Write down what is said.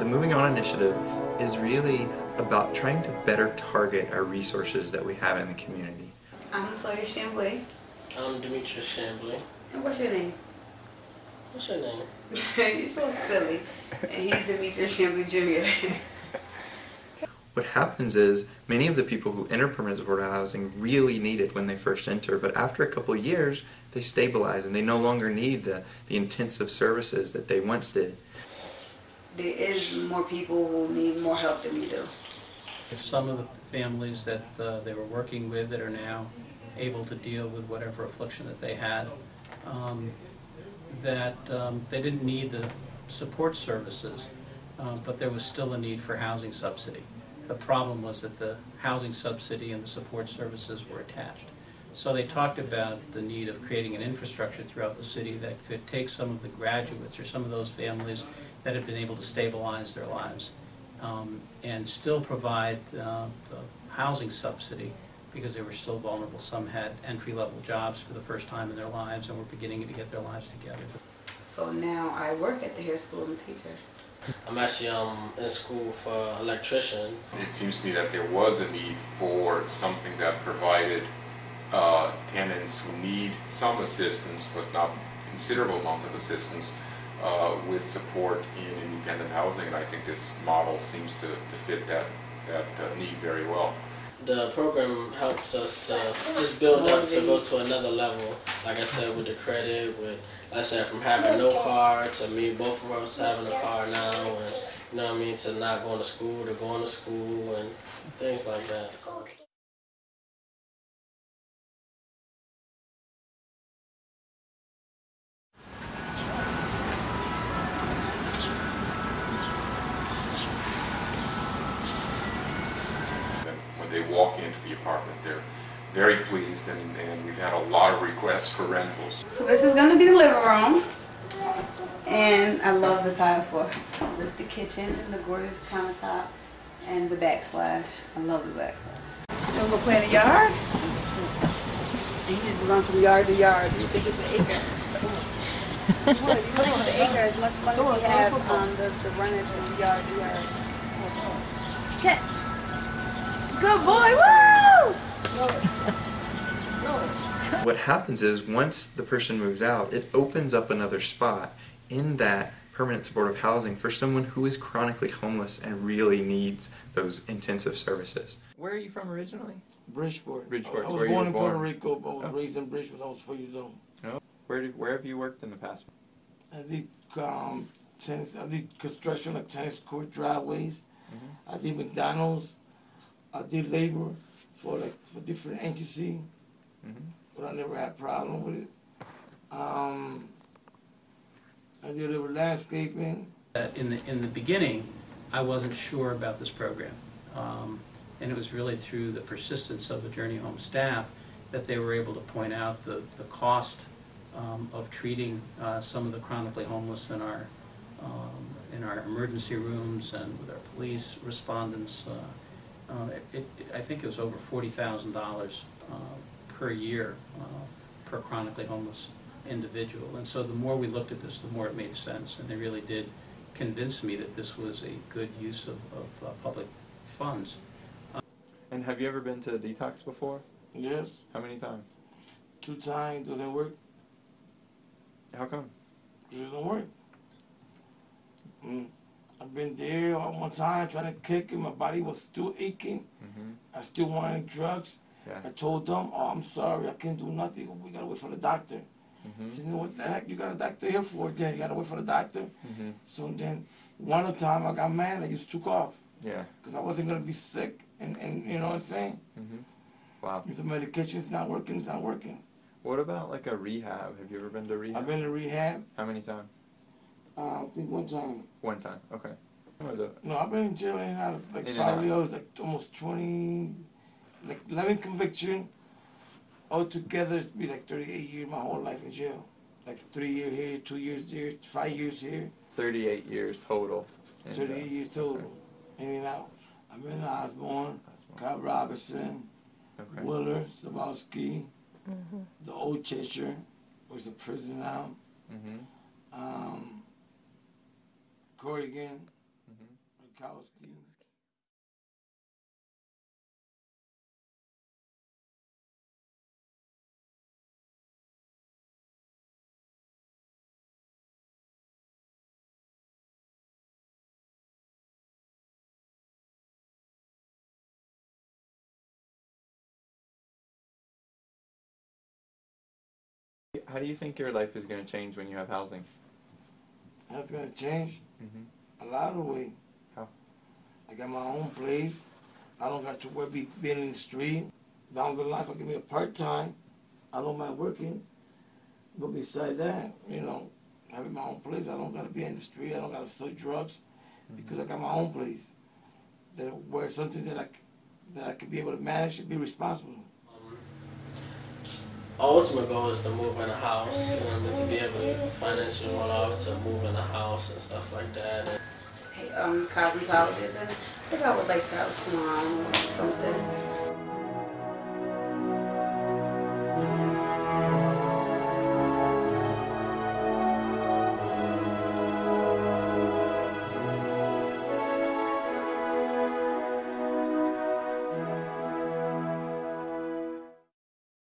The Moving On initiative is really about trying to better target our resources that we have in the community. I'm Latoya Chamblee. I'm Demetrius Chamblee. And what's your name? What's your name? You're so silly. And he's Demetrius Chamblee Jr. What happens is many of the people who enter permanent supportive housing really need it when they first enter, but after a couple of years they stabilize and they no longer need the intensive services that they once did. There is more people who need more help than we do. Some of the families that they were working with that are now able to deal with whatever affliction that they had, they didn't need the support services, but there was still a need for housing subsidy. The problem was that the housing subsidy and the support services were attached. So they talked about the need of creating an infrastructure throughout the city that could take some of the graduates or some of those families that have been able to stabilize their lives and still provide the housing subsidy because they were still vulnerable. Some had entry-level jobs for the first time in their lives and were beginning to get their lives together. So now I work at the hair school. I'm a teacher. I'm actually in school for electrician. It seems to me that there was a need for something that provided tenants who need some assistance, but not considerable amount of assistance, with support in independent housing, and I think this model seems to fit that need very well. The program helps us to just build up to go to another level. Like I said, with the credit, with like I said, from having no car to me, both of us having a car now, and you know what I mean, to not going to school to going to school and things like that. When they walk into the apartment, they're very pleased, and we've had a lot of requests for rentals. So this is going to be the living room. And I love the tile floor. This is the kitchen and the gorgeous countertop and the backsplash. I love the backsplash. You want to go play in the yard? And you just run from yard to yard. You think it's an acre. You would. You think it's an acre as much money as we have on the running from yard to yard. Catch. Good boy. Woo! What happens is once the person moves out, it opens up another spot in that permanent supportive housing for someone who is chronically homeless and really needs those intensive services. Where are you from originally? Bridgeport. Bridgeport. I was born in Puerto Rico, but I was raised in Bridgeport when I was 4 years old. Oh. Where have you worked in the past? I did I did construction like tennis court driveways. I did McDonald's. I did labor for different agencies, but I never had a problem with it. I did a little landscaping. In the beginning, I wasn't sure about this program, and it was really through the persistence of the Journey Home staff that they were able to point out the cost of treating some of the chronically homeless in our emergency rooms and with our police respondents. I think it was over $40,000 per year per chronically homeless individual. And so the more we looked at this, the more it made sense. And they really did convince me that this was a good use of public funds. And have you ever been to Detox before? Yes. How many times? 2 times. Doesn't work. How come? It doesn't work. I've been there one time trying to kick it. My body was still aching. I still wanted drugs. Yeah. I told them, "Oh, I'm sorry, I can't do nothing. We gotta wait for the doctor." I said, "You know what the heck? You got a doctor here for? Then you gotta wait for the doctor." So then, one time I got mad. I just took off. Yeah. Because I wasn't gonna be sick, and you know what I'm saying. Wow. If the medication's not working, it's not working. What about like a rehab? Have you ever been to rehab? I've been in rehab. How many times? I think 1 time. 1 time. Okay. No, I've been in jail and out. Probably I was almost 20, 11 conviction. Altogether, it's be 38 years. My whole life in jail. 3 years here, 2 years there, 5 years here. 38 years total. 38 years total. Okay. In and out. I've been in Osborne, Cobb Robinson, Willer, Sabowski, the Old Cheshire, was a prison now. Corrigan. Bukowski. How do you think your life is going to change when you have housing? That's gonna change Mm-hmm. a lot of the way. How? I got my own place. I don't got to worry being in the street. Down the line, if I give me a part-time, I don't mind working. But besides that, having my own place, I don't gotta be in the street. I don't gotta sell drugs because I got my own place. That where something that I could be able to manage and be responsible. Our ultimate goal is to move in a house, to be able to financially well off to move in a house and stuff like that. Hey, cosmetologist, and I think I would like to have a salon or something.